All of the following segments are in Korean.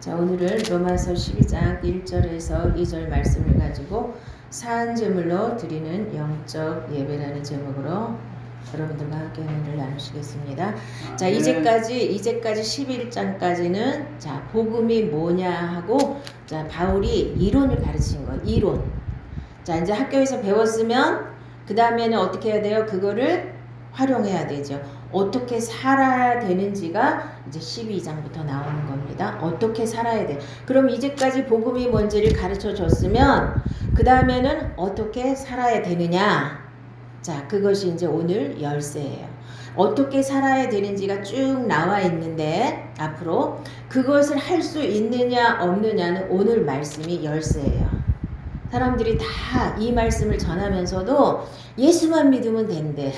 자, 오늘은 로마서 12장 1절에서 2절 말씀을 가지고 사한제물로 드리는 영적 예배라는 제목으로 여러분들과 함께 은혜를 나누시겠습니다. 자, 이제까지 11장까지는 자, 복음이 뭐냐 하고 자, 바울이 이론을 가르친 거예요. 이론. 자, 이제 학교에서 배웠으면 그 다음에는 어떻게 해야 돼요? 그거를 활용해야 되죠. 어떻게 살아야 되는지가 이제 12장부터 나오는 겁니다. 어떻게 살아야 돼. 그럼 이제까지 복음이 뭔지를 가르쳐 줬으면 그 다음에는 어떻게 살아야 되느냐. 자, 그것이 이제 오늘 열쇠예요. 어떻게 살아야 되는지가 쭉 나와 있는데 앞으로 그것을 할 수 있느냐 없느냐는 오늘 말씀이 열쇠예요. 사람들이 다 이 말씀을 전하면서도 예수만 믿으면 된대.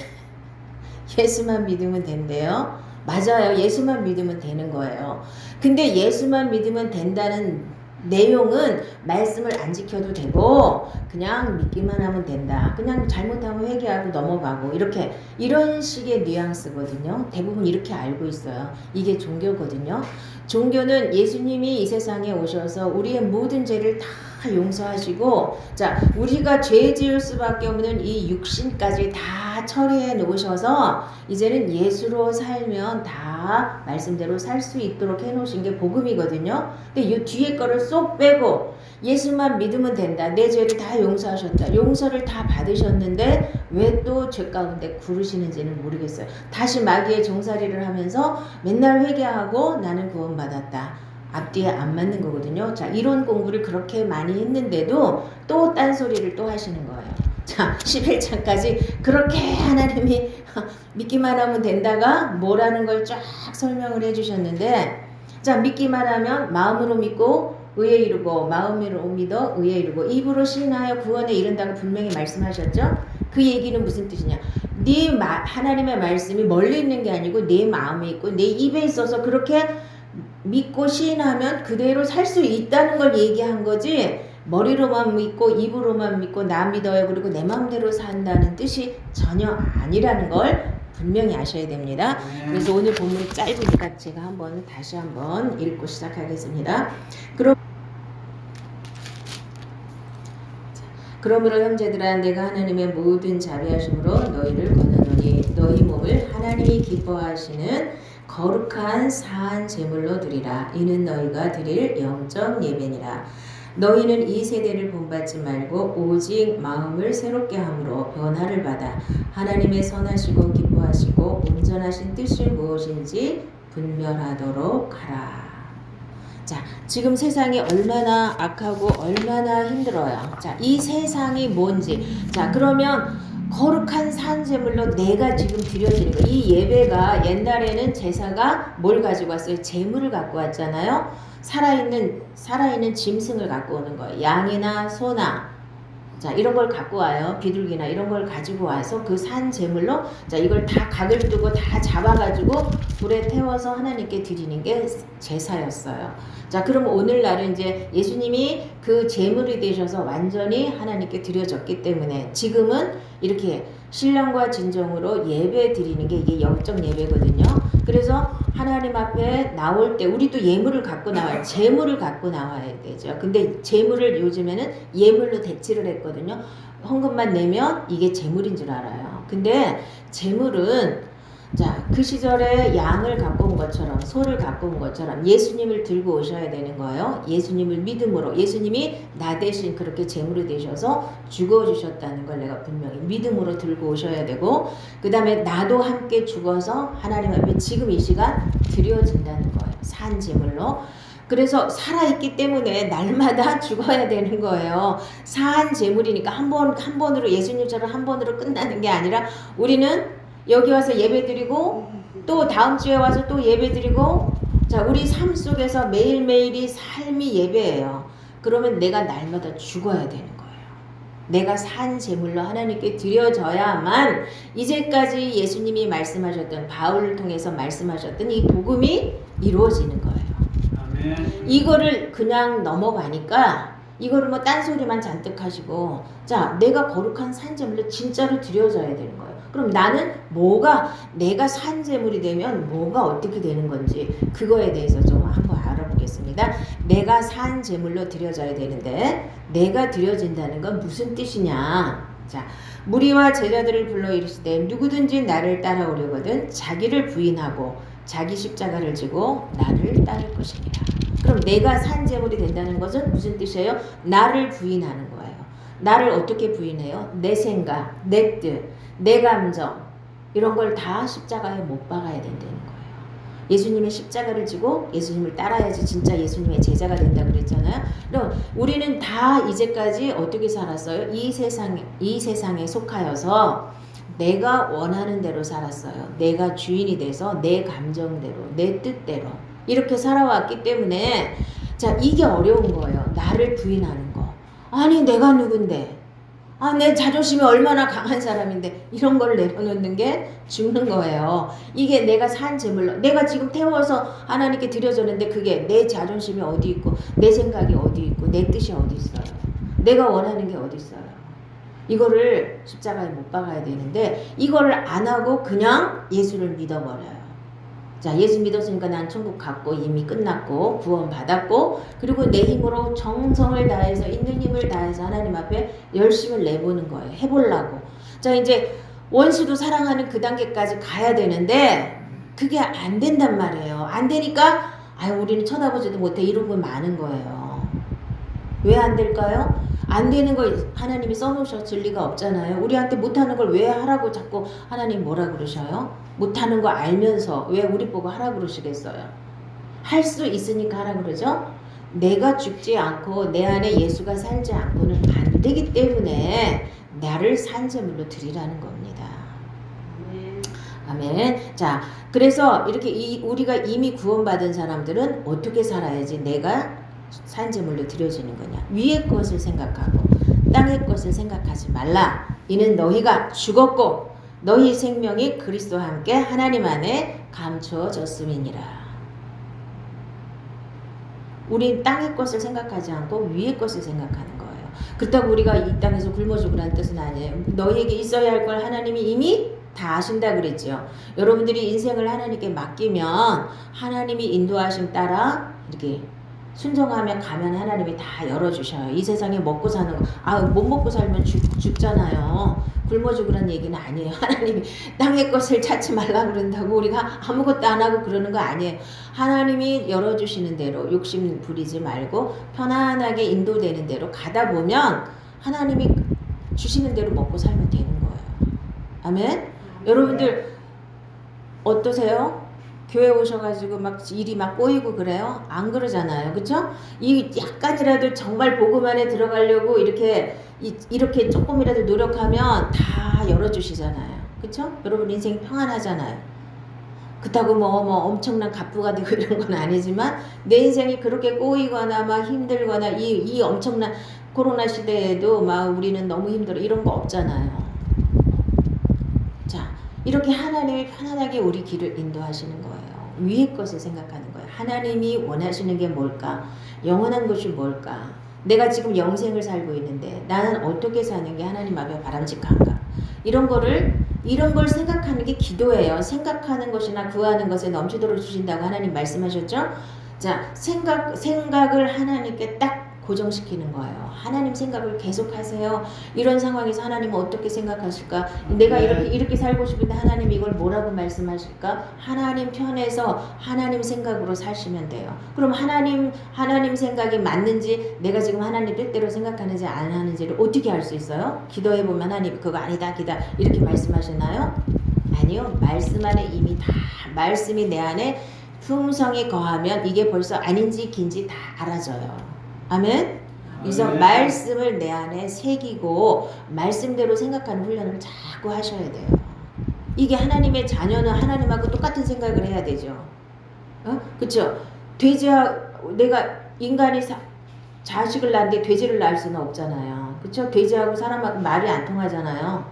예수만 믿으면 된대요. 맞아요. 예수만 믿으면 되는 거예요. 근데 예수만 믿으면 된다는 내용은 말씀을 안 지켜도 되고 그냥 믿기만 하면 된다. 그냥 잘못하면 회개하고 넘어가고 이런 식의 뉘앙스거든요. 대부분 이렇게 알고 있어요. 이게 종교거든요. 종교는 예수님이 이 세상에 오셔서 우리의 모든 죄를 다 용서하시고 자, 우리가 죄 지을 수밖에 없는 이 육신까지 다 처리해 놓으셔서 이제는 예수로 살면 다 말씀대로 살 수 있도록 해 놓으신 게 복음이거든요. 근데 이 뒤에 거를 쏙 빼고 예수만 믿으면 된다. 내 죄를 다 용서하셨다. 용서를 다 받으셨는데 왜 또 죄 가운데 구르시는지는 모르겠어요. 다시 마귀의 종살이를 하면서 맨날 회개하고 나는 구원받았다. 앞뒤에 안 맞는 거거든요. 자, 이론 공부를 그렇게 많이 했는데도 또 딴소리를 또 하시는 거예요. 자, 11장까지 그렇게 하나님이 믿기만 하면 된다가 뭐라는 걸 쫙 설명을 해주셨는데 자, 믿기만 하면 마음으로 믿고 의에 이르고 마음으로 믿어 의에 이르고 입으로 시인하여 구원에 이른다고 분명히 말씀하셨죠. 그 얘기는 무슨 뜻이냐. 하나님의 말씀이 멀리 있는 게 아니고 내 마음에 있고 내 입에 있어서 그렇게 믿고 시인하면 그대로 살 수 있다는 걸 얘기한 거지 머리로만 믿고 입으로만 믿고 나 믿어요 그리고 내 마음대로 산다는 뜻이 전혀 아니라는 걸 분명히 아셔야 됩니다. 그래서 오늘 본문이 짧으니까 제가 다시 한번 읽고 시작하겠습니다. 그러므로 형제들아 내가 하나님의 모든 자비하심으로 너희를 권하노니 너희 몸을 하나님이 기뻐하시는 거룩한 사한 제물로 드리라. 이는 너희가 드릴 영적 예배니라. 너희는 이 세대를 본받지 말고 오직 마음을 새롭게 함으로 변화를 받아 하나님의 선하시고 기뻐하시고 온전하신 뜻이 무엇인지 분별하도록 하라. 자, 지금 세상이 얼마나 악하고 얼마나 힘들어요. 자, 이 세상이 뭔지. 자, 그러면 거룩한 산제물로 내가 지금 드려지는 거. 이 예배가 옛날에는 제사가 뭘 가지고 왔어요? 제물을 갖고 왔잖아요. 살아있는 짐승을 갖고 오는 거예요. 양이나 소나 자, 이런 걸 갖고 와요. 비둘기나 이런 걸 가지고 와서 그 산 제물로 자, 이걸 다 각을 두고 다 잡아가지고 불에 태워서 하나님께 드리는 게 제사였어요. 자, 그럼 오늘날은 이제 예수님이 그 제물이 되셔서 완전히 하나님께 드려졌기 때문에 지금은 이렇게 신령과 진정으로 예배 드리는 게 이게 영적 예배거든요. 그래서 하나님 앞에 나올 때 우리도 예물을 갖고 나와요. 제물을 갖고 나와야 되죠. 근데 제물을 요즘에는 예물로 대치를 했거든요. 헌금만 내면 이게 제물인 줄 알아요. 근데 제물은 자, 그 시절에 양을 갖고 온 것처럼 소를 갖고 온 것처럼 예수님을 들고 오셔야 되는 거예요. 예수님을 믿음으로 예수님이 나 대신 그렇게 제물이 되셔서 죽어주셨다는 걸 내가 분명히 믿음으로 들고 오셔야 되고 그 다음에 나도 함께 죽어서 하나님 앞에 지금 이 시간 드려진다는 거예요. 산 제물로. 그래서 살아있기 때문에 날마다 죽어야 되는 거예요. 산 제물이니까 한 번으로 예수님처럼 한 번으로 끝나는 게 아니라 우리는 여기 와서 예배드리고 또 다음 주에 와서 또 예배드리고 자, 우리 삶 속에서 매일매일이 삶이 예배예요. 그러면 내가 날마다 죽어야 되는 거예요. 내가 산 제물로 하나님께 드려져야만 이제까지 예수님이 말씀하셨던 바울을 통해서 말씀하셨던 이 복음이 이루어지는 거예요. 아멘. 이거를 그냥 넘어가니까 이거를 뭐 딴소리만 잔뜩 하시고 자, 내가 거룩한 산제물로 진짜로 드려져야 되는 거예요. 그럼 나는 내가 산제물이 되면 뭐가 어떻게 되는 건지 그거에 대해서 좀 한번 알아보겠습니다. 하겠습니다. 내가 산 제물로 드려져야 되는데 내가 드려진다는 건 무슨 뜻이냐? 자, 무리와 제자들을 불러 이르시되 누구든지 나를 따라오려거든 자기를 부인하고 자기 십자가를 지고 나를 따를 것이니라. 그럼 내가 산 제물이 된다는 것은 무슨 뜻이에요? 나를 부인하는 거예요. 나를 어떻게 부인해요? 내 생각, 내 뜻, 내 감정 이런 걸 다 십자가에 못 박아야 된다는 거예요. 예수님의 십자가를 지고 예수님을 따라야지 진짜 예수님의 제자가 된다고 그랬잖아요. 그럼 우리는 다 이제까지 어떻게 살았어요? 이 세상에 속하여서 내가 원하는 대로 살았어요. 내가 주인이 돼서 내 감정대로, 내 뜻대로 이렇게 살아왔기 때문에 자, 이게 어려운 거예요. 나를 부인하는 거. 아니 내가 누군데? 아, 내 자존심이 얼마나 강한 사람인데 이런 걸 내려놓는 게 죽는 거예요. 이게 내가 산 제물로 내가 지금 태워서 하나님께 드려졌는데 그게 내 자존심이 어디 있고 내 생각이 어디 있고 내 뜻이 어디 있어요. 내가 원하는 게 어디 있어요. 이거를 십자가에 못 박아야 되는데 이거를 안 하고 그냥 예수를 믿어버려요. 자, 예수 믿었으니까 난 천국 갔고 이미 끝났고 구원 받았고 그리고 내 힘으로 정성을 다해서 있는 힘을 다해서 하나님 앞에 열심을 내보는 거예요. 해보려고. 자, 이제 원수도 사랑하는 그 단계까지 가야 되는데 그게 안 된단 말이에요. 안 되니까 아유 우리는 쳐다보지도 못해 이런 거 많은 거예요. 왜 안 될까요? 안 되는 거 하나님이 써놓으셨을 리가 없잖아요. 우리한테 못하는 걸 왜 하라고 자꾸 하나님 뭐라 그러셔요? 못하는 거 알면서 왜 우리 보고 하라 그러시겠어요? 할 수 있으니까 하라 그러죠? 내가 죽지 않고 내 안에 예수가 살지 않고는 안 되기 때문에 나를 산 제물로 드리라는 겁니다. 아멘. 자, 그래서 이렇게 우리가 이미 구원받은 사람들은 어떻게 살아야지 내가 산 제물로 드려지는 거냐? 위의 것을 생각하고 땅의 것을 생각하지 말라. 이는 너희가 죽었고 너희 생명이 그리스도와 함께 하나님 안에 감추어졌음이니라. 우린 땅의 것을 생각하지 않고 위의 것을 생각하는 거예요. 그렇다고 우리가 이 땅에서 굶어 죽으라는 뜻은 아니에요. 너희에게 있어야 할 걸 하나님이 이미 다 아신다 그랬죠. 여러분들이 인생을 하나님께 맡기면 하나님이 인도하심 따라 이렇게 순종하면 가면 하나님이 다 열어주셔요. 이 세상에 먹고 사는 거, 못 먹고 살면 죽잖아요. 굶어 죽으란 얘기는 아니에요. 하나님이 땅의 것을 찾지 말라 그런다고 우리가 아무것도 안 하고 그러는 거 아니에요. 하나님이 열어주시는 대로 욕심 부리지 말고 편안하게 인도되는 대로 가다 보면 하나님이 주시는 대로 먹고 살면 되는 거예요. 아멘? 여러분들 어떠세요? 교회 오셔가지고 막 일이 막 꼬이고 그래요? 안 그러잖아요. 그쵸? 이 약간이라도 정말 복음 안에 들어가려고 이렇게 조금이라도 노력하면 다 열어주시잖아요. 그쵸? 여러분 인생 평안하잖아요. 그렇다고 뭐 엄청난 갑부가 되고 이런 건 아니지만 내 인생이 그렇게 꼬이거나 막 힘들거나 이 엄청난 코로나 시대에도 막 우리는 너무 힘들어 이런 거 없잖아요. 자, 이렇게 하나님이 편안하게 우리 길을 인도하시는 거예요. 위의 것을 생각하는 거예요. 하나님이 원하시는 게 뭘까? 영원한 것이 뭘까? 내가 지금 영생을 살고 있는데 나는 어떻게 사는 게 하나님 앞에 바람직한가? 이런 걸 생각하는 게 기도예요. 생각하는 것이나 구하는 것에 넘치도록 주신다고 하나님 말씀하셨죠? 자, 생각을 하나님께 딱 고정시키는 거예요. 하나님 생각을 계속하세요. 이런 상황에서 하나님은 어떻게 생각하실까? 내가 이렇게 살고 싶은데 하나님 이걸 뭐라고 말씀하실까? 하나님 편에서 하나님 생각으로 사시면 돼요. 그럼 하나님 생각이 맞는지 내가 지금 하나님 뜻대로 생각하는지 안 하는지를 어떻게 알 수 있어요? 기도해보면 하나님 그거 아니다 기다 이렇게 말씀하시나요? 아니요. 말씀 안에 이미 다 말씀이 내 안에 풍성히 거하면 이게 벌써 아닌지 긴지 다 알아져요. 아멘. 그래서 말씀을 내 안에 새기고 말씀대로 생각하는 훈련을 자꾸 하셔야 돼요. 이게 하나님의 자녀는 하나님하고 똑같은 생각을 해야 되죠. 그렇죠? 내가 인간이 자식을 낳는데 돼지를 낳을 수는 없잖아요. 그렇죠? 돼지하고 사람하고 말이 안 통하잖아요.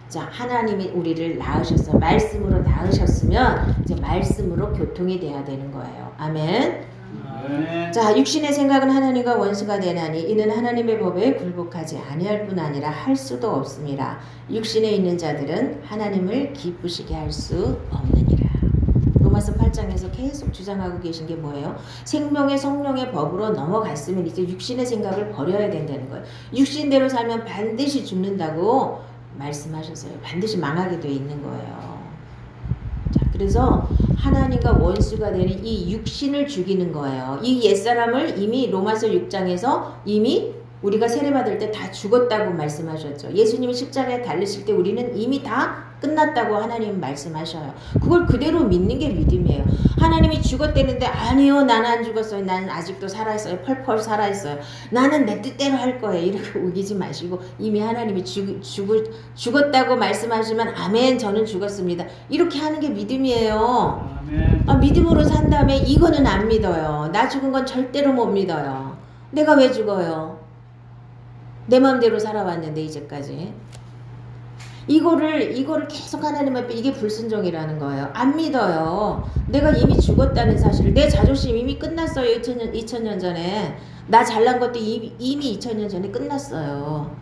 자, 하나님이 우리를 낳으셔서 말씀으로 낳으셨으면 이제 말씀으로 교통이 돼야 되는 거예요. 아멘. 자, 육신의 생각은 하나님과 원수가 되나니 이는 하나님의 법에 굴복하지 아니할 뿐 아니라 할 수도 없습니다. 육신에 있는 자들은 하나님을 기쁘시게 할 수 없느니라. 로마서 8장에서 계속 주장하고 계신 게 뭐예요? 생명의 성령의 법으로 넘어갔으면 이제 육신의 생각을 버려야 된다는 거예요. 육신대로 살면 반드시 죽는다고 말씀하셨어요. 반드시 망하게 돼 있는 거예요. 자, 그래서 하나님과 원수가 되는 이 육신을 죽이는 거예요. 이 옛사람을 이미 로마서 6장에서 이미 우리가 세례받을 때 다 죽었다고 말씀하셨죠. 예수님이 십자가에 달리실 때 우리는 이미 다 끝났다고 하나님 말씀하셔요. 그걸 그대로 믿는 게 믿음이에요. 하나님이 죽었다는데 아니요, 나는 안 죽었어요. 나는 아직도 살아있어요. 펄펄 살아있어요. 나는 내 뜻대로 할 거예요. 이렇게 우기지 마시고 이미 하나님이 죽었다고 말씀하시면 아멘, 저는 죽었습니다. 이렇게 하는 게 믿음이에요. 아멘. 믿음으로 산 다음에 이거는 안 믿어요. 나 죽은 건 절대로 못 믿어요. 내가 왜 죽어요? 내 마음대로 살아왔는데 이제까지. 이거를 계속 하나님 앞에 이게 불순종이라는 거예요. 안 믿어요. 내가 이미 죽었다는 사실을. 내 자존심 이미 끝났어요. 2000년 전에. 나 잘난 것도 이미 2000년 전에 끝났어요.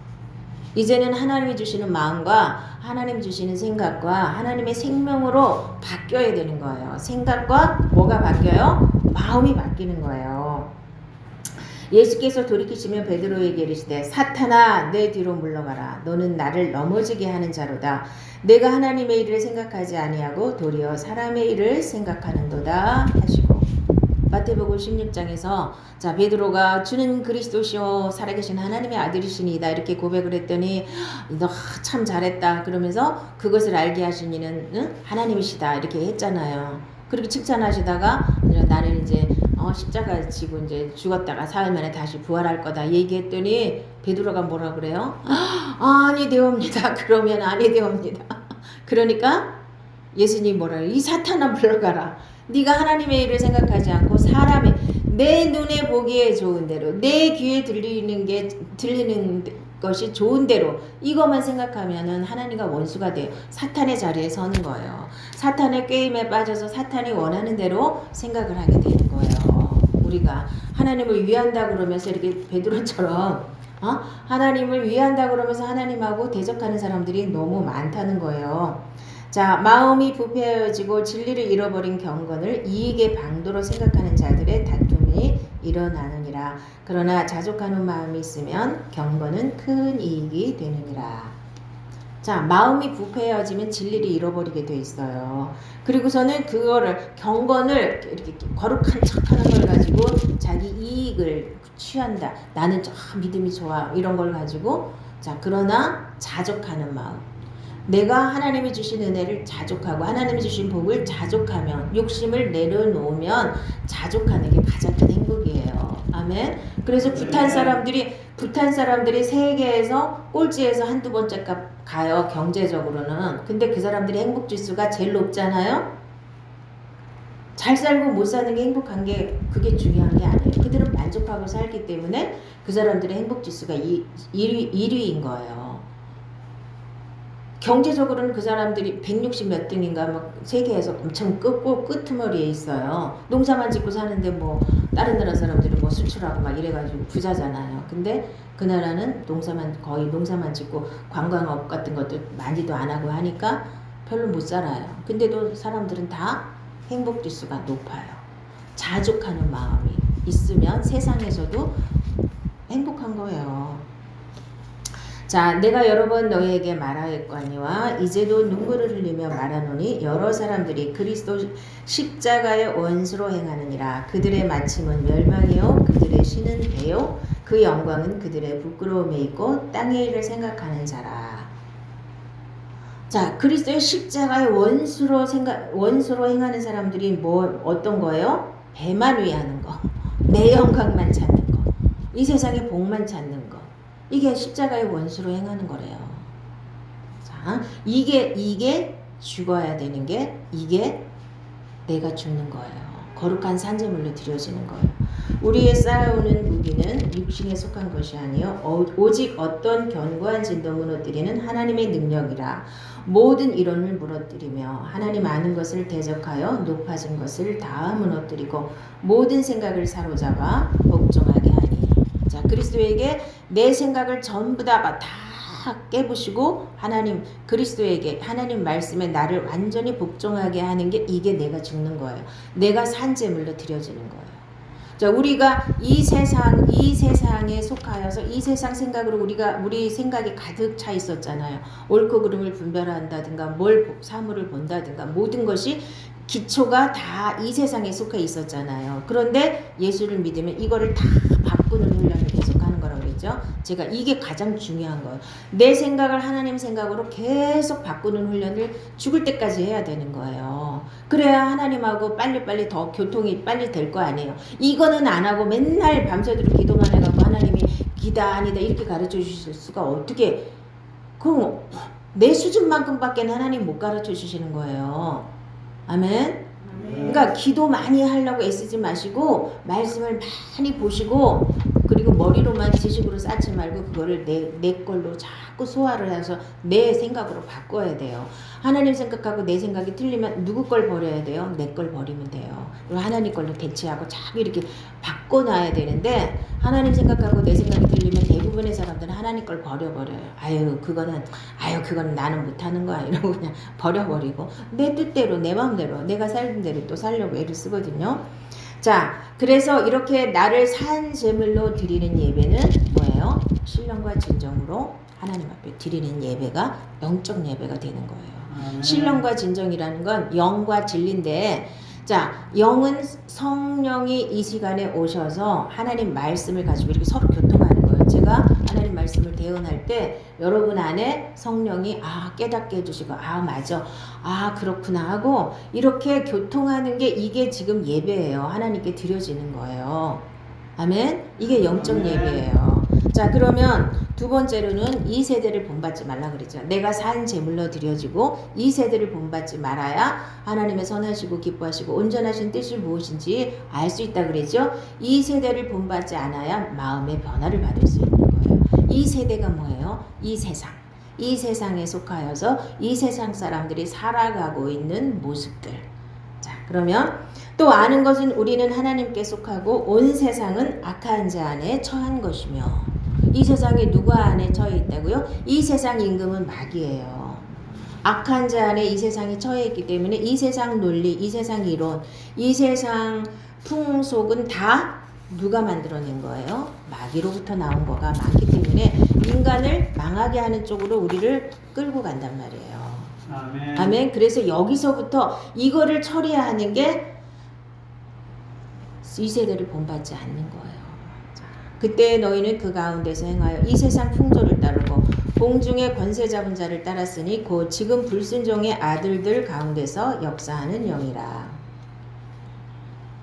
이제는 하나님이 주시는 마음과 하나님 주시는 생각과 하나님의 생명으로 바뀌어야 되는 거예요. 생각과 뭐가 바뀌어요? 마음이 바뀌는 거예요. 예수께서 돌이키시면 베드로에게 이르시되 사탄아 내 뒤로 물러가라. 너는 나를 넘어지게 하는 자로다. 내가 하나님의 일을 생각하지 아니하고 도리어 사람의 일을 생각하는도다 하시고. 마태복음 16장에서 자 베드로가 주는 그리스도시요 살아계신 하나님의 아들이시니이다 이렇게 고백을 했더니 너 참 잘했다 그러면서 그것을 알게 하신 이는 하나님이시다 이렇게 했잖아요. 그렇게 칭찬하시다가 나는 이제 십자가 지고 이제 죽었다가 사흘 만에 다시 부활할 거다 얘기했더니 베드로가 뭐라 그래요? 아니 되옵니다. 그러면 아니 되옵니다. 그러니까 예수님 뭐라 그래요? 이 사탄아 물러가라. 네가 하나님의 일을 생각하지 않고 사람의 내 눈에 보기에 좋은 대로 내 귀에 들리는 것이 좋은 대로 이것만 생각하면은 하나님과 원수가 돼요. 사탄의 자리에 서는 거예요. 사탄의 꾀임에 빠져서 사탄이 원하는 대로 생각을 하게 되는 거예요. 우리가 하나님을 위한다 그러면서 이렇게 베드로처럼 하나님을 위한다 그러면서 하나님하고 대적하는 사람들이 너무 많다는 거예요. 자, 마음이 부패해지고 진리를 잃어버린 경건을 이익의 방도로 생각하는 자들의 다툼이 일어나느니라. 그러나 자족하는 마음이 있으면 경건은 큰 이익이 되느니라. 자, 마음이 부패해지면 진리를 잃어버리게 돼 있어요. 그리고서는 그거를 경건을 이렇게 거룩한 척하는 걸 가지고 자기 이익을 취한다. 나는 믿음이 좋아 이런 걸 가지고 자 그러나 자족하는 마음. 내가 하나님이 주신 은혜를 자족하고 하나님이 주신 복을 자족하면 욕심을 내려놓으면 자족하는 게 가장 큰 행복이에요. 아멘. 그래서 부탄 사람들이 세계에서 꼴찌에서 한두 번째 가요. 경제적으로는. 근데 그 사람들이 행복 지수가 제일 높잖아요. 잘 살고 못 사는 게 행복한 게 그게 중요한 게 아니에요. 그들은 만족하고 살기 때문에 그 사람들의 행복 지수가 1위인 거예요. 경제적으로는 그 사람들이 160 몇 등인가 막 세계에서 엄청 끄트머리에 있어요. 농사만 짓고 사는데 뭐 다른 나라 사람들은 뭐 수출하고 막 이래가지고 부자잖아요. 근데 그 나라는 거의 농사만 짓고 관광업 같은 것도 많이도 안 하고 하니까 별로 못 살아요. 근데도 사람들은 다 행복 지수가 높아요. 자족하는 마음이 있으면 세상에서도 행복한 거예요. 자, 내가 여러 번 너희에게 말하였거니와 이제도 눈물을 흘리며 말하노니 여러 사람들이 그리스도 십자가의 원수로 행하느니라. 그들의 마침은 멸망이요 그들의 신은 배요 그 영광은 그들의 부끄러움에 있고 땅의 일을 생각하는 자라. 자, 그리스도의 십자가의 원수로 행하는 사람들이 어떤 거예요? 배만 위하는 거, 내 영광만 찾는 거, 이 세상의 복만 찾는 거. 이게 십자가의 원수로 행하는 거래요. 자, 이게 죽어야 되는 게 이게 내가 죽는 거예요. 거룩한 산제물로 드려지는 거예요. 우리의 쌓아오는 무기는 육신에 속한 것이 아니요 오직 어떤 견고한 진도 무너뜨리는 하나님의 능력이라. 모든 이론을 무너뜨리며 하나님 아는 것을 대적하여 높아진 것을 다 무너뜨리고 모든 생각을 사로잡아 복종하게 하니. 자, 그리스도에게 내 생각을 전부 다 깨부시고 하나님 그리스도에게 하나님 말씀에 나를 완전히 복종하게 하는 게 이게 내가 죽는 거예요. 내가 산 제물로 드려지는 거예요. 자, 우리가 이 세상에 속하여서 이 세상 생각으로 우리 생각이 가득 차 있었잖아요. 옳고 그름을 분별한다든가 뭘 사물을 본다든가 모든 것이 기초가 다 이 세상에 속해 있었잖아요. 그런데 예수를 믿으면 이거를 다 바꾸는 훈련을 계속하는 거라고 그랬죠. 제가 이게 가장 중요한 거예요. 내 생각을 하나님 생각으로 계속 바꾸는 훈련을 죽을 때까지 해야 되는 거예요. 그래야 하나님하고 빨리빨리 더 교통이 빨리 될 거 아니에요. 이거는 안 하고 맨날 밤새도록 기도만 해갖고 하나님이 기다 아니다 이렇게 가르쳐 주실 수가 어떻게, 그럼 내 수준만큼밖에 하나님 못 가르쳐 주시는 거예요. 아멘. 그러니까 기도 많이 하려고 애쓰지 마시고 말씀을 많이 보시고 그리고 머리로만 지식으로 쌓지 말고 그거를 내 걸로 자꾸 소화를 해서 내 생각으로 바꿔야 돼요. 하나님 생각하고 내 생각이 틀리면 누구 걸 버려야 돼요? 내 걸 버리면 돼요. 그리고 하나님 걸로 대체하고 자꾸 이렇게 바꿔놔야 되는데 하나님 생각하고 내 생각이 틀리면 대부분의 사람들은 하나님 걸 버려버려요. 그건 나는 못하는 거야 이러고 그냥 버려버리고 내 뜻대로 내 마음대로 내가 살던 대로 또 살려고 애를 쓰거든요. 자, 그래서 이렇게 나를 산 제물로 드리는 예배는 뭐예요? 신령과 진정으로 하나님 앞에 드리는 예배가 영적 예배가 되는 거예요. 신령과 진정이라는 건 영과 진리인데, 자, 영은 성령이 이 시간에 오셔서 하나님 말씀을 가지고 이렇게 서로 교통하는 거예요. 제가 하나님 말씀을 대언할 때 여러분 안에 성령이 깨닫게 해주시고 맞아 그렇구나 하고 이렇게 교통하는 게 이게 지금 예배예요. 하나님께 드려지는 거예요. 아멘. 이게 영적 예배예요. 자, 그러면 두 번째로는 이 세대를 본받지 말라 그랬죠. 내가 산 제물로 드려지고 이 세대를 본받지 말아야 하나님의 선하시고 기뻐하시고 온전하신 뜻이 무엇인지 알 수 있다 그랬죠. 이 세대를 본받지 않아야 마음의 변화를 받을 수 있는 거예요. 이 세대가 뭐예요? 이 세상. 이 세상에 속하여서 이 세상 사람들이 살아가고 있는 모습들. 자, 그러면 또 아는 것은 우리는 하나님께 속하고 온 세상은 악한 자 안에 처한 것이며. 이 세상에 누가 안에 처해 있다고요? 이 세상 임금은 마귀예요. 악한 자 안에 이 세상이 처해 있기 때문에 이 세상 논리, 이 세상 이론, 이 세상 풍속은 다 누가 만들어낸 거예요? 마귀로부터 나온 거가 많기 때문에 인간을 망하게 하는 쪽으로 우리를 끌고 간단 말이에요. 아멘. 아멘. 그래서 여기서부터 이거를 처리하는 게 이 세대를 본받지 않는 거예요. 자, 그때 너희는 그 가운데서 행하여 이 세상 풍조를 따르고 공중의 권세 잡은 자를 따랐으니 곧 지금 불순종의 아들들 가운데서 역사하는 영이라.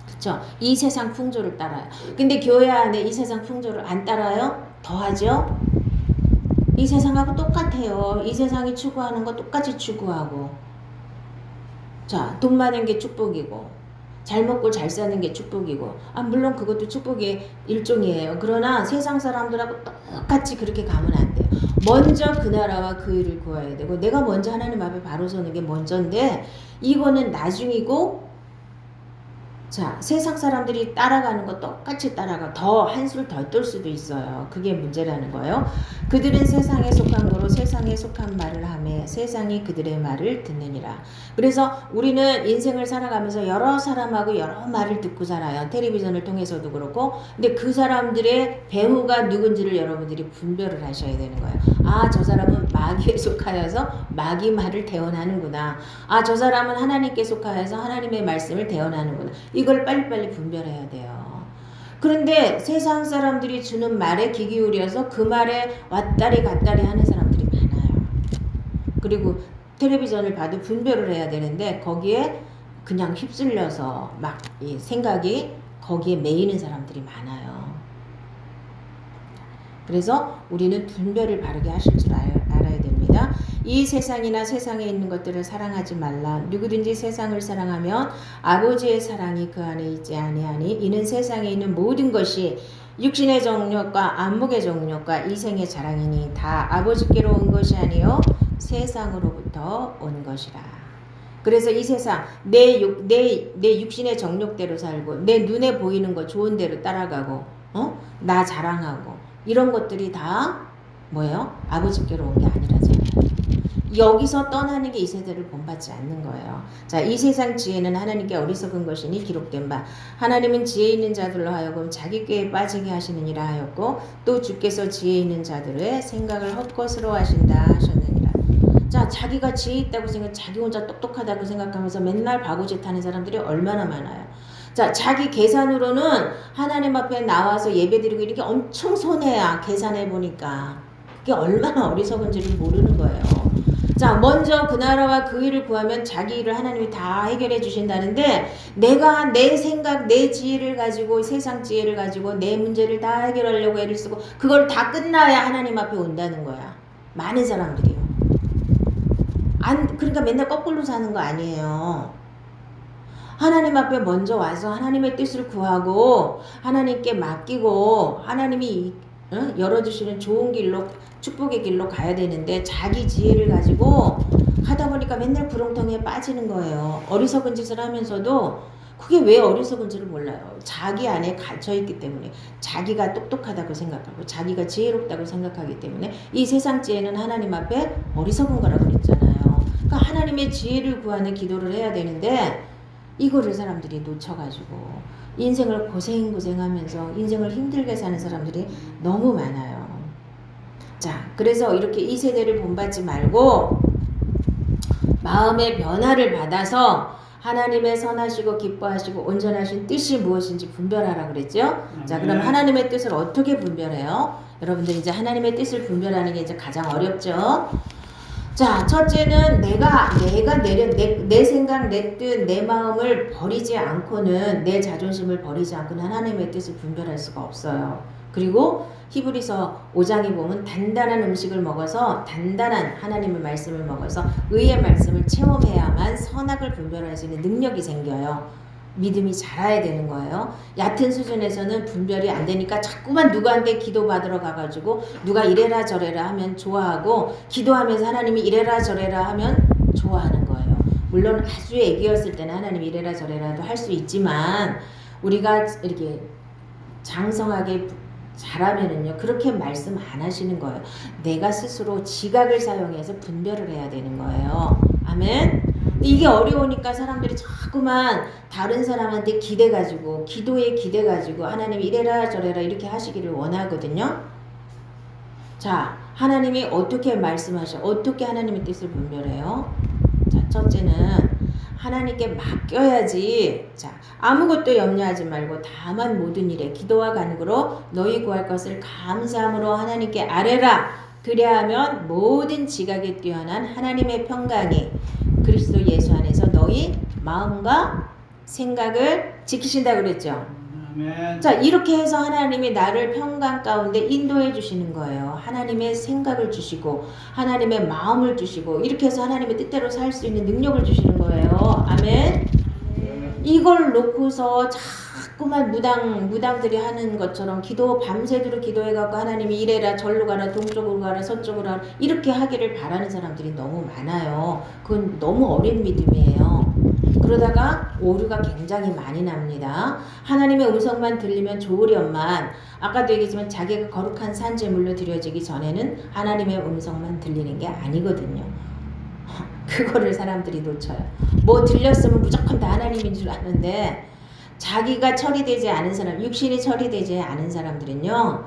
그렇죠? 이 세상 풍조를 따라요. 근데 교회 안에 이 세상 풍조를 안 따라요? 더하죠? 이 세상하고 똑같아요. 이 세상이 추구하는 거 똑같이 추구하고. 자, 돈 많은 게 축복이고 잘 먹고 잘 사는 게 축복이고 물론 그것도 축복의 일종이에요. 그러나 세상 사람들하고 똑같이 그렇게 가면 안 돼요. 먼저 그 나라와 그 일을 구해야 되고 내가 먼저 하나님 앞에 바로 서는 게 먼저인데 이거는 나중이고, 자, 세상 사람들이 따라가는 거 똑같이 따라가 더 한술 더 뜰 수도 있어요. 그게 문제라는 거예요. 그들은 세상에 속한 거로 세상에 속한 말을 하며 세상이 그들의 말을 듣느니라. 그래서 우리는 인생을 살아가면서 여러 사람하고 여러 말을 듣고 살아요. 텔레비전을 통해서도 그렇고. 근데 그 사람들의 배우가 누군지를 여러분들이 분별을 하셔야 되는 거예요. 저 사람은 마귀에 속하여서 마귀 말을 대언하는구나. 저 사람은 하나님께 속하여서 하나님의 말씀을 대언하는구나. 이걸 빨리빨리 분별해야 돼요. 그런데 세상 사람들이 주는 말에 귀 기울여서 그 말에 왔다리 갔다리 하는 사람들이 많아요. 그리고 텔레비전을 봐도 분별을 해야 되는데 거기에 그냥 휩쓸려서 막 이 생각이 거기에 매이는 사람들이 많아요. 그래서 우리는 분별을 바르게 하실 줄 알아야 됩니다. 이 세상이나 세상에 있는 것들을 사랑하지 말라. 누구든지 세상을 사랑하면 아버지의 사랑이 그 안에 있지 아니하니 이는 세상에 있는 모든 것이 육신의 정욕과 안목의 정욕과 이생의 자랑이니 다 아버지께로 온 것이 아니요 세상으로부터 온 것이라. 그래서 이 세상 내 육신의 정욕대로 살고 내 눈에 보이는 거 좋은 대로 따라가고 나 자랑하고 이런 것들이 다 뭐예요? 아버지께로 온 게 아니라잖아요. 여기서 떠나는 게 이 세대를 본받지 않는 거예요. 자, 이 세상 지혜는 하나님께 어리석은 것이니 기록된 바 하나님은 지혜 있는 자들로 하여금 자기 꾀에 빠지게 하시느니라 하였고 또 주께서 지혜 있는 자들의 생각을 헛것으로 하신다 하셨느니라. 자, 자기가 지혜 있다고 생각, 자기 혼자 똑똑하다고 생각하면서 맨날 바보짓 하는 사람들이 얼마나 많아요. 자, 자기 계산으로는 하나님 앞에 나와서 예배드리고 이렇게 엄청 손해야. 계산해 보니까 그게 얼마나 어리석은지를 모르는 거예요. 자, 먼저 그 나라와 그 일을 구하면 자기 일을 하나님이 다 해결해 주신다는데 내가 내 생각, 내 지혜를 가지고 세상 지혜를 가지고 내 문제를 다 해결하려고 애를 쓰고 그걸 다 끝나야 하나님 앞에 온다는 거야. 많은 사람들이요. 그러니까 맨날 거꾸로 사는 거 아니에요. 하나님 앞에 먼저 와서 하나님의 뜻을 구하고 하나님께 맡기고 하나님이 열어주시는 좋은 길로 축복의 길로 가야 되는데 자기 지혜를 가지고 하다 보니까 맨날 구렁텅이에 빠지는 거예요. 어리석은 짓을 하면서도 그게 왜 어리석은지를 몰라요. 자기 안에 갇혀있기 때문에 자기가 똑똑하다고 생각하고 자기가 지혜롭다고 생각하기 때문에 이 세상 지혜는 하나님 앞에 어리석은 거라고 그랬잖아요. 그러니까 하나님의 지혜를 구하는 기도를 해야 되는데 이거를 사람들이 놓쳐가지고 인생을 고생하면서 인생을 힘들게 사는 사람들이 너무 많아요. 자, 그래서 이렇게 이 세대를 본받지 말고 마음의 변화를 받아서 하나님의 선하시고 기뻐하시고 온전하신 뜻이 무엇인지 분별하라 그랬죠? 자, 그럼 하나님의 뜻을 어떻게 분별해요? 여러분들 이제 하나님의 뜻을 분별하는 게 이제 가장 어렵죠? 자, 첫째는 내가 내 생각, 내 뜻, 내 마음을 버리지 않고는 내 자존심을 버리지 않고는 하나님의 뜻을 분별할 수가 없어요. 그리고 히브리서 5장에 보면 단단한 음식을 먹어서 단단한 하나님의 말씀을 먹어서 의의 말씀을 체험해야만 선악을 분별할 수 있는 능력이 생겨요. 믿음이 자라야 되는 거예요. 얕은 수준에서는 분별이 안 되니까 자꾸만 누구한테 기도받으러 가가지고 누가 이래라 저래라 하면 좋아하고 기도하면서 하나님이 이래라 저래라 하면 좋아하는 거예요. 물론 아주 애기였을 때는 하나님이 이래라 저래라도 할 수 있지만 우리가 이렇게 장성하게 자라면은요 그렇게 말씀 안 하시는 거예요. 내가 스스로 지각을 사용해서 분별을 해야 되는 거예요. 아멘. 이게 어려우니까 사람들이 자꾸만 다른 사람한테 기대가지고 기도에 기대가지고 하나님이 이래라 저래라 이렇게 하시기를 원하거든요. 자, 하나님이 어떻게 말씀하셔? 어떻게 하나님의 뜻을 분별해요? 자, 첫째는 하나님께 맡겨야지. 자, 아무것도 염려하지 말고 다만 모든 일에 기도와 간구로 너희 구할 것을 감사함으로 하나님께 아뢰라. 그리하면 모든 지각에 뛰어난 하나님의 평강이 그리스도 예수 안에서 너희 마음과 생각을 지키신다고 그랬죠. 아멘. 자, 이렇게 해서 하나님이 나를 평강 가운데 인도해 주시는 거예요. 하나님의 생각을 주시고 하나님의 마음을 주시고 이렇게 해서 하나님의 뜻대로 살 수 있는 능력을 주시는 거예요. 아멘. 이걸 놓고서 자꾸만 무당들이 하는 것처럼 밤새도록 기도해갖고 하나님이 이래라 절로 가라 동쪽으로 가라 서쪽으로 가라 이렇게 하기를 바라는 사람들이 너무 많아요. 그건 너무 어린 믿음이에요. 그러다가 오류가 굉장히 많이 납니다. 하나님의 음성만 들리면 좋으련만 아까도 얘기했지만 자기가 거룩한 산제물로 드려지기 전에는 하나님의 음성만 들리는 게 아니거든요. 그거를 사람들이 놓쳐요. 뭐 들렸으면 무조건 다 하나님인 줄 아는데 자기가 처리되지 않은 사람, 육신이 처리되지 않은 사람들은요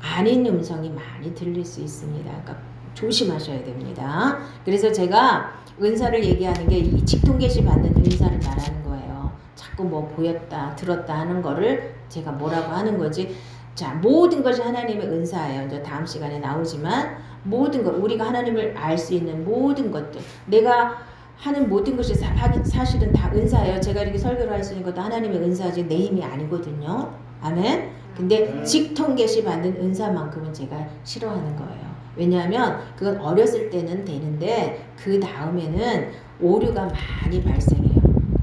아닌 음성이 많이 들릴 수 있습니다. 그러니까 조심하셔야 됩니다. 그래서 제가 은사를 얘기하는 게 이 직통계시 받는 은사를 말하는 거예요. 자꾸 뭐 보였다 들었다 하는 거를 제가 뭐라고 하는 거지. 자, 모든 것이 하나님의 은사예요. 이제 다음 시간에 나오지만 모든 것 우리가 하나님을 알 수 있는 모든 것들 내가 하는 모든 것이 사실은 다 은사예요. 제가 이렇게 설교를 할 수 있는 것도 하나님의 은사지 내 힘이 아니거든요. 아멘. 근데 직통계시 받는 은사만큼은 제가 싫어하는 거예요. 왜냐하면 그건 어렸을 때는 되는데 그 다음에는 오류가 많이 발생해요.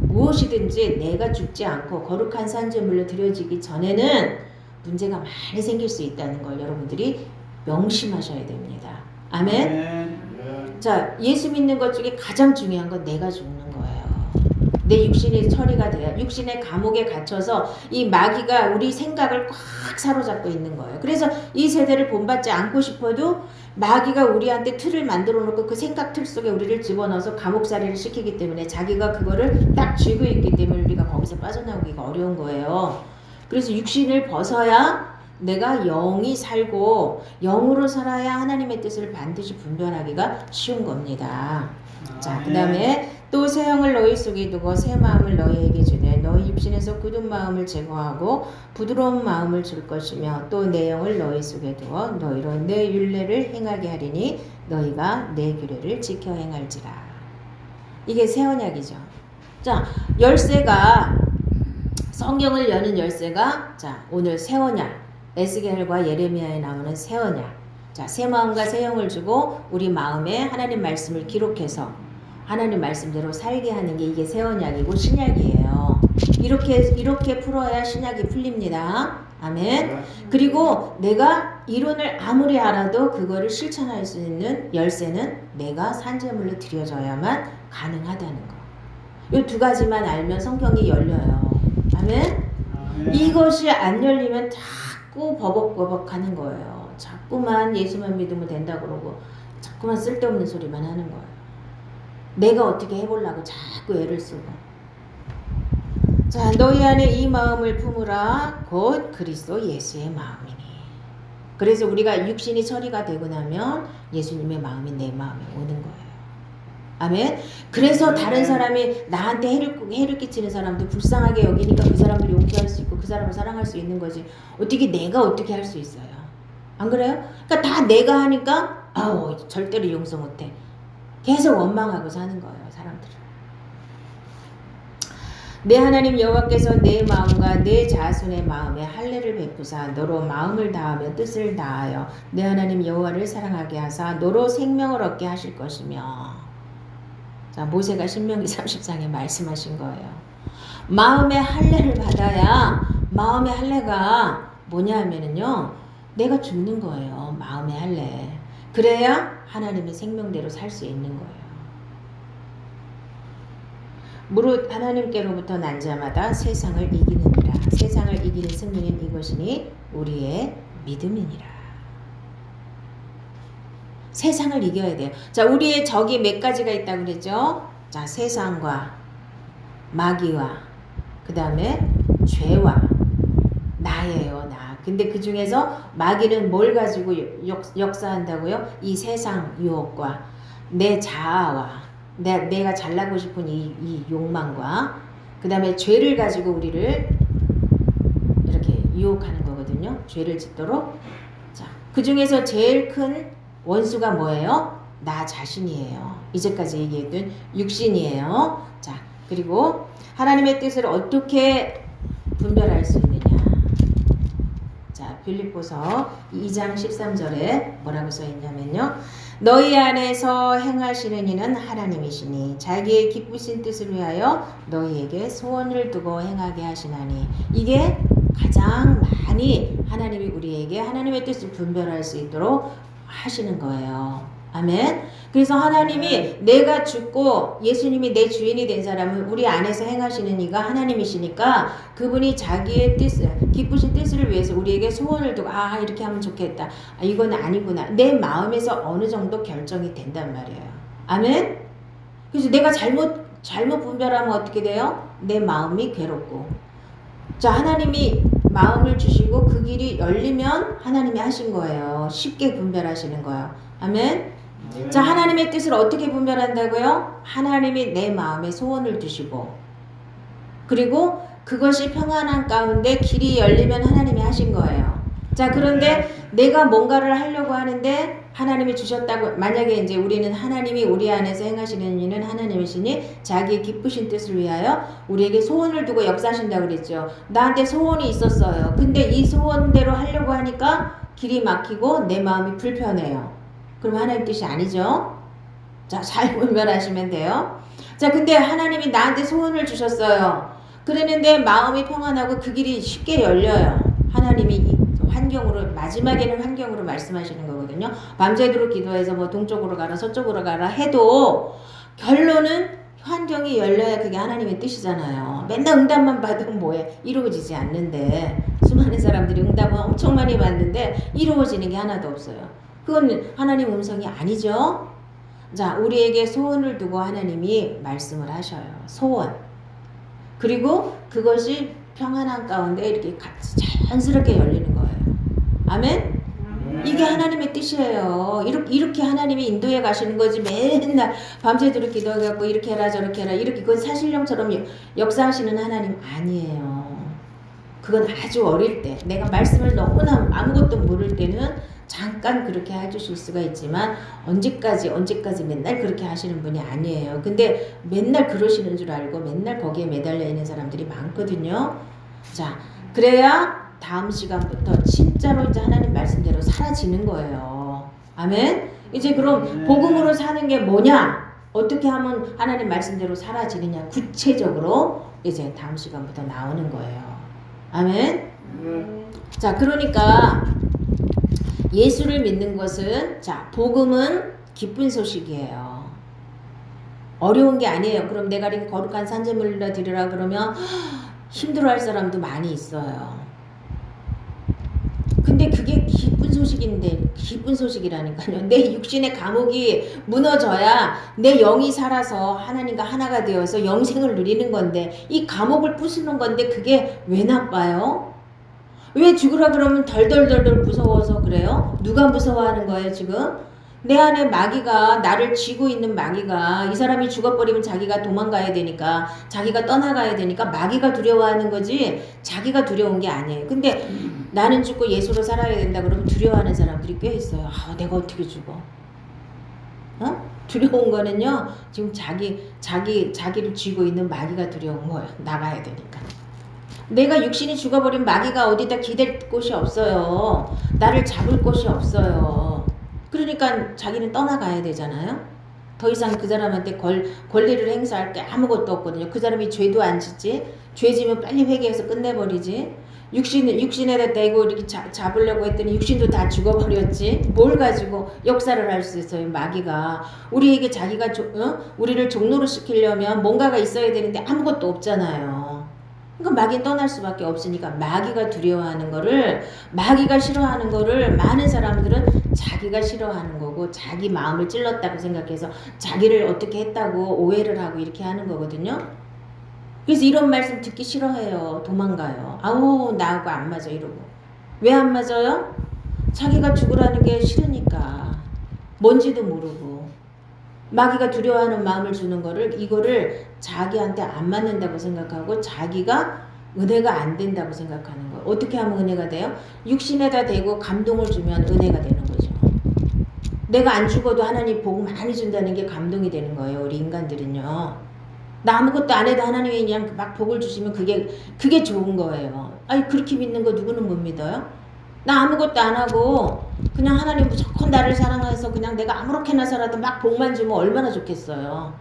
무엇이든지 내가 죽지 않고 거룩한 산제물로 드려지기 전에는 문제가 많이 생길 수 있다는 걸 여러분들이 명심하셔야 됩니다. 아멘. 자, 예수 믿는 것 중에 가장 중요한 건 내가 죽는 거예요. 내 육신이 처리가 돼야 육신의 감옥에 갇혀서 이 마귀가 우리 생각을 꽉 사로잡고 있는 거예요. 그래서 이 세대를 본받지 않고 싶어도 마귀가 우리한테 틀을 만들어 놓고 그 생각 틀 속에 우리를 집어넣어서 감옥살이를 시키기 때문에 자기가 그거를 딱 쥐고 있기 때문에 우리가 거기서 빠져나오기가 어려운 거예요. 그래서 육신을 벗어야 내가 영이 살고 영으로 살아야 하나님의 뜻을 반드시 분별하기가 쉬운 겁니다. 자, 그 다음에 또 새 영을 너희 속에 두고 새 마음을 너희에게 주되 너희 육신에서 굳은 마음을 제거하고 부드러운 마음을 줄 것이며 또 내 영을 너희 속에 두어 너희로 내 율례를 행하게 하리니 너희가 내 규례를 지켜 행할지라. 이게 새 언약이죠. 자, 열쇠가 성경을 여는 열쇠가 자 오늘 새 언약 에스겔과 예레미야에 나오는 새 언약. 자, 새 마음과 새 영을 주고 우리 마음에 하나님 말씀을 기록해서 하나님 말씀대로 살게 하는 게 이게 새 언약이고 신약이에요. 이렇게 풀어야 신약이 풀립니다. 아멘. 그리고 내가 이론을 아무리 알아도 그거를 실천할 수 있는 열쇠는 내가 산제물로 드려져야만 가능하다는 거. 이 두 가지만 알면 성경이 열려요. 아멘. 이것이 안 열리면 자꾸 버벅버벅 하는 거예요. 자꾸만 예수만 믿으면 된다 그러고 자꾸만 쓸데없는 소리만 하는 거예요. 내가 어떻게 해보려고 자꾸 애를 쓰고. 자, 너희 안에 이 마음을 품으라 곧 그리스도 예수의 마음이니. 그래서 우리가 육신이 처리가 되고 나면 예수님의 마음이 내 마음에 오는 거예요. 아멘. 그래서 다른 사람이 나한테 해를 끼치는 사람도 불쌍하게 여기니까 그 사람을 용서할 수 있고 그 사람을 사랑할 수 있는 거지. 어떻게 내가 어떻게 할 수 있어요? 안 그래요? 그러니까 다 내가 하니까 아우 절대로 용서 못해. 계속 원망하고 사는 거예요, 사람들은. 내 하나님 여호와께서 내 마음과 내 자손의 마음에 할례를 베푸사 너로 마음을 다하며 뜻을 다하여 내 하나님 여호와를 사랑하게 하사 너로 생명을 얻게 하실 것이며. 자, 모세가 신명기 30장에 말씀하신 거예요. 마음의 할례를 받아야 마음의 할례가 뭐냐 하면은요. 내가 죽는 거예요. 마음의 할례. 그래야 하나님의 생명대로 살 수 있는 거예요. 무릇 하나님께로부터 난 자마다 세상을 이기느니라. 세상을 이기는 승리는 이것이니 우리의 믿음이니라. 세상을 이겨야 돼요. 자, 우리의 적이 몇 가지가 있다고 그랬죠? 자, 세상과 마귀와 그 다음에 죄와 나예요, 나. 근데 그 중에서 마귀는 뭘 가지고 역사한다고요? 이 세상 유혹과 내 자아와 내가 잘나고 싶은 이 욕망과 그 다음에 죄를 가지고 우리를 이렇게 유혹하는 거거든요. 죄를 짓도록. 자, 그 중에서 제일 큰 원수가 뭐예요? 나 자신이에요. 이제까지 얘기했던 육신이에요. 자, 그리고 하나님의 뜻을 어떻게 분별할 수 있느냐. 자, 빌립보서 2장 13절에 뭐라고 써 있냐면요. 너희 안에서 행하시는 이는 하나님이시니 자기의 기쁘신 뜻을 위하여 너희에게 소원을 두고 행하게 하시나니. 이게 가장 많이 하나님이 우리에게 하나님의 뜻을 분별할 수 있도록 하시는 거예요. 아멘. 그래서 하나님이 내가 죽고 예수님이 내 주인이 된 사람은 우리 안에서 행하시는 이가 하나님이시니까 그분이 자기의 뜻을 기쁘신 뜻을 위해서 우리에게 소원을 두고 이렇게 하면 좋겠다. 이건 아니구나. 내 마음에서 어느 정도 결정이 된단 말이에요. 아멘. 그래서 내가 잘못 분별하면 어떻게 돼요? 내 마음이 괴롭고. 자, 하나님이 마음을 주시고 그 길이 열리면 하나님이 하신 거예요. 쉽게 분별하시는 거예요. 아멘. 자, 하나님의 뜻을 어떻게 분별한다고요? 하나님이 내 마음에 소원을 두시고 그리고 그것이 평안한 가운데 길이 열리면 하나님이 하신 거예요. 자, 그런데 내가 뭔가를 하려고 하는데 하나님이 주셨다고. 만약에 이제 우리는 하나님이 우리 안에서 행하시는 일은 하나님이시니 자기의 기쁘신 뜻을 위하여 우리에게 소원을 두고 역사하신다고 그랬죠. 나한테 소원이 있었어요. 근데 이 소원대로 하려고 하니까 길이 막히고 내 마음이 불편해요. 그럼 하나님 뜻이 아니죠. 자, 잘 분별하시면 돼요. 자, 근데 하나님이 나한테 소원을 주셨어요. 그랬는데 마음이 평안하고 그 길이 쉽게 열려요. 하나님이 이 환경으로, 마지막에는 환경으로 말씀하시는 거거든요. 밤새도록 기도해서 뭐 동쪽으로 가라 서쪽으로 가라 해도 결론은 환경이 열려야 그게 하나님의 뜻이잖아요. 맨날 응답만 받으면 뭐해? 이루어지지 않는데 수많은 사람들이 응답은 엄청 많이 받는데 이루어지는 게 하나도 없어요. 그건 하나님 음성이 아니죠. 자, 우리에게 소원을 두고 하나님이 말씀을 하셔요. 소원. 그리고 그것이 평안한 가운데 이렇게 같이 자연스럽게 열리는 거예요. 아멘? 이게 하나님의 뜻이에요. 이렇게 하나님이 인도해 가시는 거지. 맨날 밤새도록 기도해갖고 이렇게 해라 저렇게 해라 이렇게 그건 사실령처럼 역사하시는 하나님 아니에요. 그건 아주 어릴 때 내가 말씀을 너무나 아무것도 모를 때는 잠깐 그렇게 해주실 수가 있지만 언제까지 맨날 그렇게 하시는 분이 아니에요. 근데 맨날 그러시는 줄 알고 맨날 거기에 매달려 있는 사람들이 많거든요. 자, 그래야 다음 시간부터 진짜로 이제 하나님 말씀대로 사라지는 거예요. 아멘? 이제 그럼 복음으로 사는 게 뭐냐? 어떻게 하면 하나님 말씀대로 사라지느냐? 구체적으로 이제 다음 시간부터 나오는 거예요. 아멘? 자, 그러니까 예수를 믿는 것은 자, 복음은 기쁜 소식이에요. 어려운 게 아니에요. 그럼 내가 이렇게 거룩한 산재물로 드리라 그러면 힘들어할 사람도 많이 있어요. 근데 그게 기쁜 소식인데 기쁜 소식이라니까요. 내 육신의 감옥이 무너져야 내 영이 살아서 하나님과 하나가 되어서 영생을 누리는 건데 이 감옥을 부수는 건데 그게 왜 나빠요? 왜 죽으라 그러면 덜덜덜덜 무서워서 그래요? 누가 무서워하는 거예요 지금? 내 안에 마귀가 나를 쥐고 있는 마귀가 이 사람이 죽어버리면 자기가 도망가야 되니까 자기가 떠나가야 되니까 마귀가 두려워하는 거지 자기가 두려운 게 아니에요. 근데 나는 죽고 예수로 살아야 된다 그러면 두려워하는 사람들이 꽤 있어요. 아, 내가 어떻게 죽어? 어? 두려운 거는요 지금 자기를 쥐고 있는 마귀가 두려운 거예요. 나가야 되니까. 내가 육신이 죽어버린 마귀가 어디다 기댈 곳이 없어요. 나를 잡을 곳이 없어요. 그러니까 자기는 떠나가야 되잖아요. 더 이상 그 사람한테 권리를 행사할 게 아무것도 없거든요. 그 사람이 죄도 안 짓지. 죄 지면 빨리 회개해서 끝내버리지. 육신에다 대고 이렇게 잡으려고 했더니 육신도 다 죽어버렸지. 뭘 가지고 역사를 할 수 있어요. 마귀가. 우리에게 자기가 우리를 종노릇 시키려면 뭔가가 있어야 되는데 아무것도 없잖아요. 그러니까 마귀는 떠날 수밖에 없으니까 마귀가 두려워하는 거를 마귀가 싫어하는 거를 많은 사람들은 자기가 싫어하는 거고 자기 마음을 찔렀다고 생각해서 자기를 어떻게 했다고 오해를 하고 이렇게 하는 거거든요. 그래서 이런 말씀 듣기 싫어해요. 도망가요. 아우 나하고 안 맞아 이러고. 왜 안 맞아요? 자기가 죽으라는 게 싫으니까. 뭔지도 모르고. 마귀가 두려워하는 마음을 주는 거를 이거를 자기한테 안 맞는다고 생각하고 자기가 은혜가 안 된다고 생각하는 거예요. 어떻게 하면 은혜가 돼요? 육신에다 대고 감동을 주면 은혜가 되는 거죠. 내가 안 죽어도 하나님 복 많이 준다는 게 감동이 되는 거예요. 우리 인간들은요. 나 아무것도 안 해도 하나님이 그냥 막 복을 주시면 그게 좋은 거예요. 아니 그렇게 믿는 거 누구는 못 믿어요? 나 아무것도 안 하고 그냥 하나님 무조건 나를 사랑해서 그냥 내가 아무렇게나 살아도 막 복만 주면 얼마나 좋겠어요.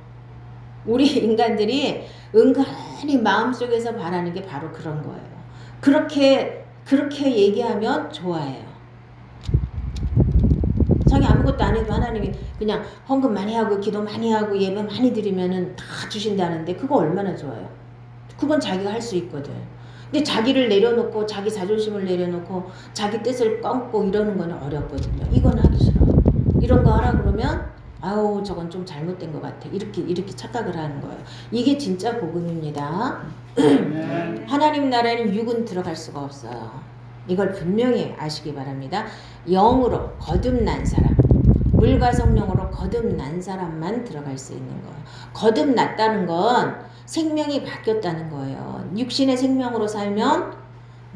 우리 인간들이 은근히 마음속에서 바라는 게 바로 그런 거예요. 그렇게 얘기하면 좋아해요. 자기 아무것도 안 해도 하나님이 그냥 헌금 많이 하고 기도 많이 하고 예배 많이 드리면은 다 주신다는데 그거 얼마나 좋아요. 그건 자기가 할 수 있거든. 근데 자기를 내려놓고 자기 자존심을 내려놓고 자기 뜻을 꺾고 이러는 거는 어렵거든요. 이건 하기 싫어요. 이런 거 하라 그러면 아우 저건 좀 잘못된 것 같아. 이렇게 착각을 하는 거예요. 이게 진짜 복음입니다. 하나님 나라에는 육은 들어갈 수가 없어요. 이걸 분명히 아시기 바랍니다. 영으로 거듭난 사람, 물과 성령으로 거듭난 사람만 들어갈 수 있는 거예요. 거듭났다는 건 생명이 바뀌었다는 거예요. 육신의 생명으로 살면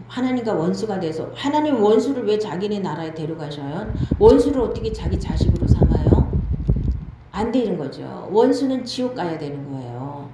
하나님과 원수가 돼서 하나님 원수를 왜 자기네 나라에 데려가셔요? 원수를 어떻게 자기 자식으로 삼아요? 안 되는 거죠. 원수는 지옥 가야 되는 거예요.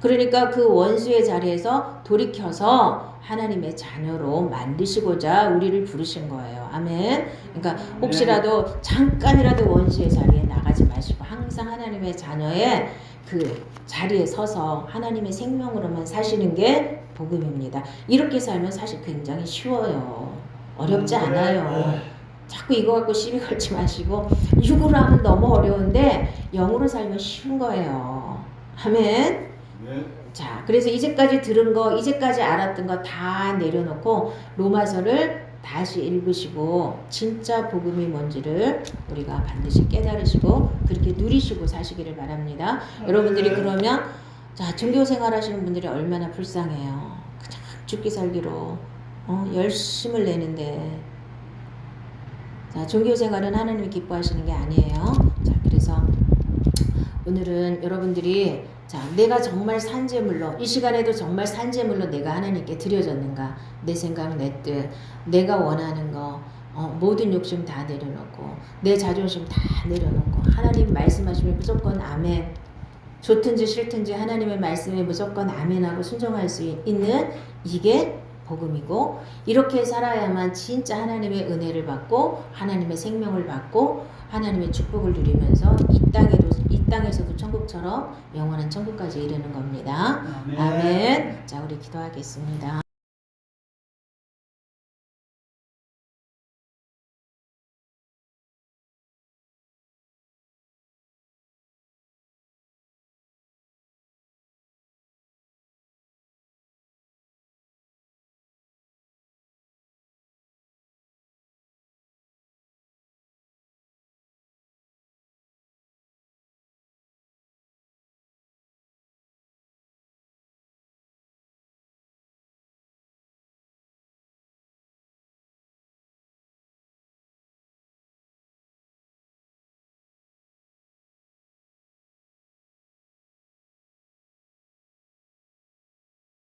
그러니까 그 원수의 자리에서 돌이켜서 하나님의 자녀로 만드시고자 우리를 부르신 거예요. 아멘. 그러니까 혹시라도 잠깐이라도 원수의 자리에 나가지 마시고 항상 하나님의 자녀의 그 자리에 서서 하나님의 생명으로만 사시는 게 복음입니다. 이렇게 살면 사실 굉장히 쉬워요. 어렵지 않아요. 자꾸 이거 갖고 시비 걸지 마시고 육으로 하면 너무 어려운데 영으로 살면 쉬운 거예요. 아멘. 네. 자, 그래서 이제까지 들은 거, 이제까지 알았던 거 다 내려놓고 로마서를 다시 읽으시고 진짜 복음이 뭔지를 우리가 반드시 깨달으시고 그렇게 누리시고 사시기를 바랍니다. 여러분들이 그러면 자, 종교 생활하시는 분들이 얼마나 불쌍해요. 그냥 죽기 살기로 열심을 내는데 자, 종교 생활은 하나님이 기뻐하시는 게 아니에요. 자, 그래서 오늘은 여러분들이 자, 내가 정말 산재물로 이 시간에도 정말 산재물로 내가 하나님께 드려졌는가? 내 생각, 내 뜻, 내가 원하는 거 모든 욕심 다 내려놓고 내 자존심 다 내려놓고 하나님 말씀하시면 무조건 아멘. 좋든지 싫든지 하나님의 말씀에 무조건 아멘하고 순종할 수 있는 이게 복음이고 이렇게 살아야만 진짜 하나님의 은혜를 받고 하나님의 생명을 받고 하나님의 축복을 누리면서 이 땅에서도 천국처럼 영원한 천국까지 이르는 겁니다. 아멘. 자, 우리 기도하겠습니다.